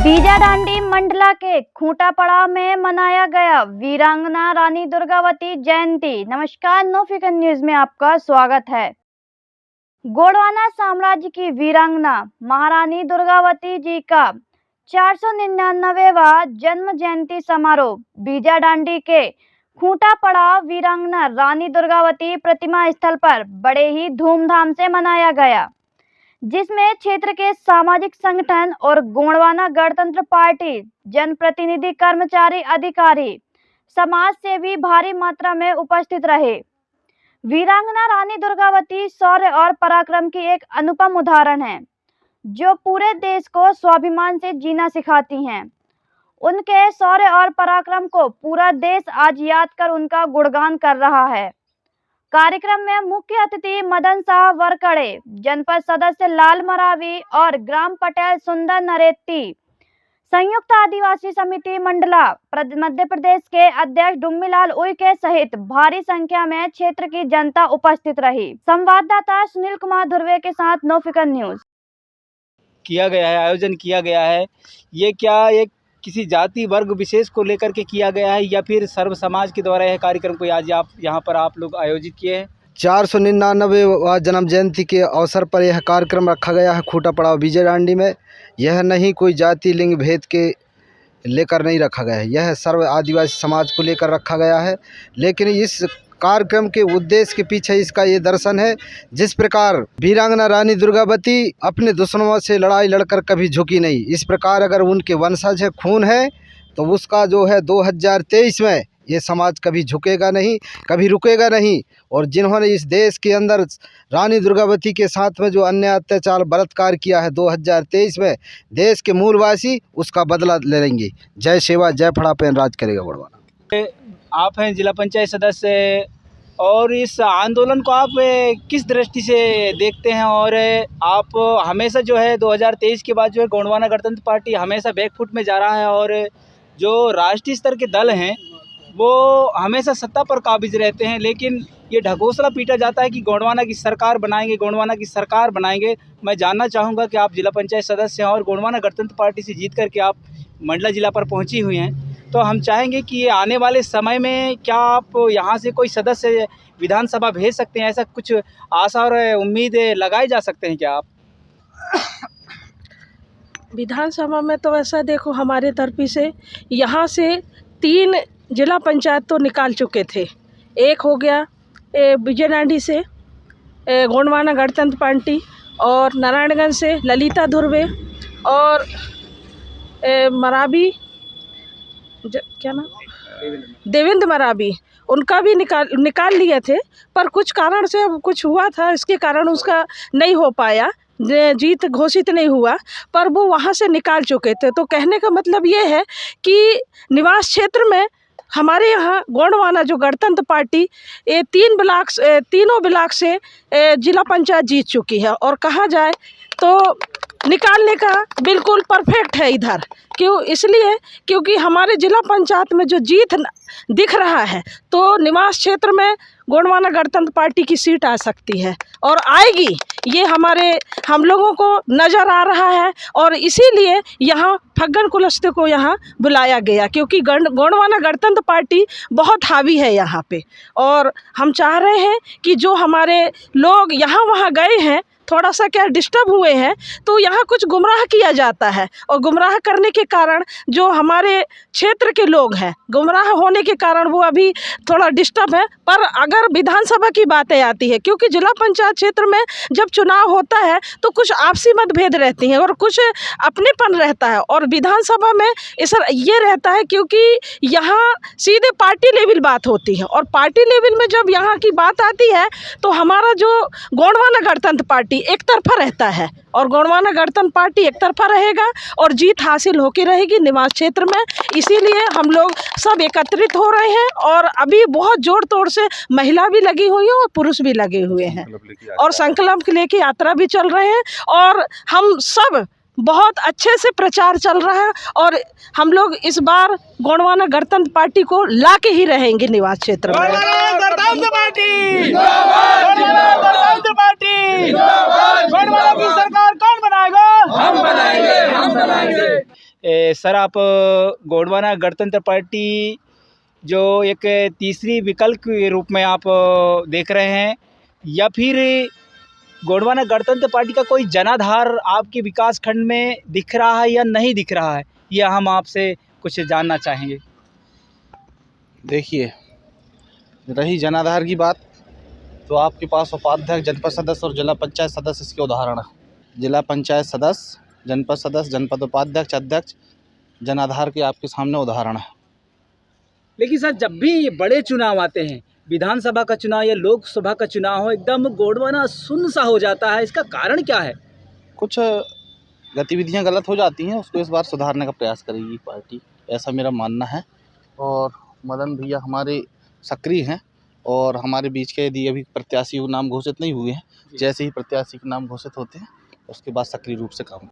बीजाडांडी मंडला के खूंटा पड़ाव में मनाया गया वीरांगना रानी दुर्गावती जयंती। नमस्कार, नो फिकर न्यूज में आपका स्वागत है। गोंडवाना साम्राज्य की वीरांगना महारानी दुर्गावती जी का 499वां जन्म जयंती समारोह बीजाडांडी के खूंटा पड़ाव वीरांगना रानी दुर्गावती प्रतिमा स्थल पर बड़े ही धूमधाम से मनाया गया, जिसमें क्षेत्र के सामाजिक संगठन और गोंडवाना गणतंत्र पार्टी, जनप्रतिनिधि, कर्मचारी, अधिकारी, समाज सेवी भारी मात्रा में उपस्थित रहे। वीरांगना रानी दुर्गावती शौर्य और पराक्रम की एक अनुपम उदाहरण है, जो पूरे देश को स्वाभिमान से जीना सिखाती हैं। उनके शौर्य और पराक्रम को पूरा देश आज याद कर उनका गुणगान कर रहा है। कार्यक्रम में मुख्य अतिथि मदन शाह वरकड़े, जनपद सदस्य लाल मरावी और ग्राम पटेल सुंदर नरेती, संयुक्त आदिवासी समिति मंडला मध्य प्रदेश के अध्यक्ष डुम्मीलाल उइके सहित भारी संख्या में क्षेत्र की जनता उपस्थित रही। संवाददाता सुनील कुमार धुर्वे के साथ नो फिकर न्यूज। किया गया है, आयोजन किया गया है, ये क्या एक किसी जाति वर्ग विशेष को लेकर के किया गया है या फिर सर्व समाज के द्वारा यह कार्यक्रम को आज आप यहाँ पर आप लोग आयोजित किए हैं? 499वां जन्म जयंती के अवसर पर यह कार्यक्रम रखा गया है खूंटा पड़ाव बीजाडांडी में। यह नहीं कोई जाति लिंग भेद के लेकर नहीं रखा गया है, यह सर्व आदिवासी समाज को लेकर रखा गया है। लेकिन इस कार्यक्रम के उद्देश्य के पीछे इसका ये दर्शन है, जिस प्रकार वीरांगना रानी दुर्गावती अपने दुश्मनों से लड़ाई लड़कर कभी झुकी नहीं, इस प्रकार अगर उनके वंशज है, खून है, तो उसका जो है 2023 में ये समाज कभी झुकेगा नहीं, कभी रुकेगा नहीं। और जिन्होंने इस देश के अंदर रानी दुर्गावती के साथ में जो अन्य अत्याचार बलात्कार किया है 2023 में, देश के मूलवासी उसका बदला ले लेंगे। जय सेवा जय फड़ा पेन राज करेगा गोंडवाना। आप हैं जिला पंचायत सदस्य और इस आंदोलन को आप किस दृष्टि से देखते हैं? और आप हमेशा जो है 2023 के बाद जो है गोंडवाना गणतंत्र पार्टी हमेशा बैकफुट में जा रहा है और जो राष्ट्रीय स्तर के दल हैं वो हमेशा सत्ता पर काबिज रहते हैं, लेकिन ये ढकोसला पीटा जाता है कि गोंडवाना की सरकार बनाएंगे, गोंडवाना की सरकार बनाएंगे। मैं जानना चाहूँगा कि आप जिला पंचायत सदस्य हैं और गोंडवाना गणतंत्र पार्टी से जीत करके आप मंडला जिला पर पहुँची हुई हैं, तो हम चाहेंगे कि ये आने वाले समय में क्या आप यहाँ से कोई सदस्य विधानसभा भेज सकते हैं? ऐसा कुछ आशा और उम्मीद लगाए जा सकते हैं क्या आप? विधानसभा में तो ऐसा देखो, हमारे तरफ से यहाँ से 3 जिला पंचायत तो निकाल चुके थे। एक हो गया बीजाडांडी से गोंडवाना गणतंत्र पार्टी, और नारायणगंज से ललिता धुर्वे, और मरावी क्या नाम, देवेंद्र मरावी, उनका भी निकाल लिए थे, पर कुछ कारण से अब कुछ हुआ था, इसके कारण उसका नहीं हो पाया, जीत घोषित नहीं हुआ, पर वो वहाँ से निकाल चुके थे। तो कहने का मतलब ये है कि निवास क्षेत्र में हमारे यहाँ गोंडवाना जो गणतंत्र पार्टी ये तीनों ब्लॉक से जिला पंचायत जीत चुकी है, और कहा जाए तो निकालने का बिल्कुल परफेक्ट है इधर। क्यों? इसलिए क्योंकि हमारे जिला पंचायत में जो जीत दिख रहा है, तो निवास क्षेत्र में गोंडवाना गणतंत्र पार्टी की सीट आ सकती है और आएगी, ये हम लोगों को नज़र आ रहा है। और इसीलिए यहाँ फग्गन कुलस्ते को यहाँ बुलाया गया, क्योंकि गोंडवाना गणतंत्र पार्टी बहुत हावी है यहाँ पे। और हम चाह रहे हैं कि जो हमारे लोग यहाँ वहाँ गए हैं, थोड़ा सा क्या डिस्टर्ब हुए हैं, तो यहाँ कुछ गुमराह किया जाता है, और गुमराह करने के कारण जो हमारे क्षेत्र के लोग हैं, गुमराह होने के कारण वो अभी थोड़ा डिस्टर्ब है। पर अगर विधानसभा की बातें आती है, क्योंकि जिला पंचायत क्षेत्र में जब चुनाव होता है तो कुछ आपसी मतभेद रहती हैं और कुछ अपनेपन रहता है, और विधानसभा में ये रहता है क्योंकि यहाँ सीधे पार्टी लेवल बात होती है, और पार्टी लेवल में जब यहाँ की बात आती है तो हमारा जो गोंडवाना गणतंत्र पार्टी एक तरफा रहता है, और गोंडवाना गणतंत्र पार्टी एक तरफा रहेगा और जीत हासिल होकर रहेगी निवास क्षेत्र में। इसीलिए हम लोग सब एकत्रित हो रहे हैं, और अभी बहुत जोर तोड़ से महिला भी लगी हुई है और पुरुष भी लगे हुए हैं, और संकल्प लेके यात्रा भी चल रहे हैं, और हम सब बहुत अच्छे से प्रचार चल रहा है। और हम लोग इस बार गोंडवाना गणतंत्र पार्टी को ला के ही रहेंगे निवास क्षेत्र में। सरकार कौन बनाएगा? हम बनाएंगे। सर आप गोंडवाना गणतंत्र पार्टी जो एक तीसरी विकल्प के रूप में आप देख रहे हैं, या फिर गोंडवाना गणतंत्र पार्टी का कोई जनाधार आपके विकास खंड में दिख रहा है या नहीं दिख रहा है, यह हम आपसे कुछ जानना चाहेंगे। देखिए, रही जनाधार की बात, तो आपके पास उपाध्यक्ष, जनपद सदस्य और जिला पंचायत सदस्य इसके उदाहरण है। जिला पंचायत सदस्य, जनपद सदस्य, जनपद उपाध्यक्ष, अध्यक्ष, जनाधार के आपके सामने उदाहरण है। लेकिन सर जब भी ये बड़े चुनाव आते हैं, विधानसभा का चुनाव या लोकसभा का चुनाव हो, एकदम गोंडवाना सुन्न सा हो जाता है, इसका कारण क्या है? कुछ गतिविधियां गलत हो जाती हैं, उसको इस बार सुधारने का प्रयास करेगी पार्टी, ऐसा मेरा मानना है। और मदन भैया हमारे सक्रिय हैं और हमारे बीच के यदि अभी प्रत्याशी के नाम घोषित नहीं हुए हैं, जैसे ही प्रत्याशी के नाम घोषित होते हैं उसके बाद सक्रिय रूप से काम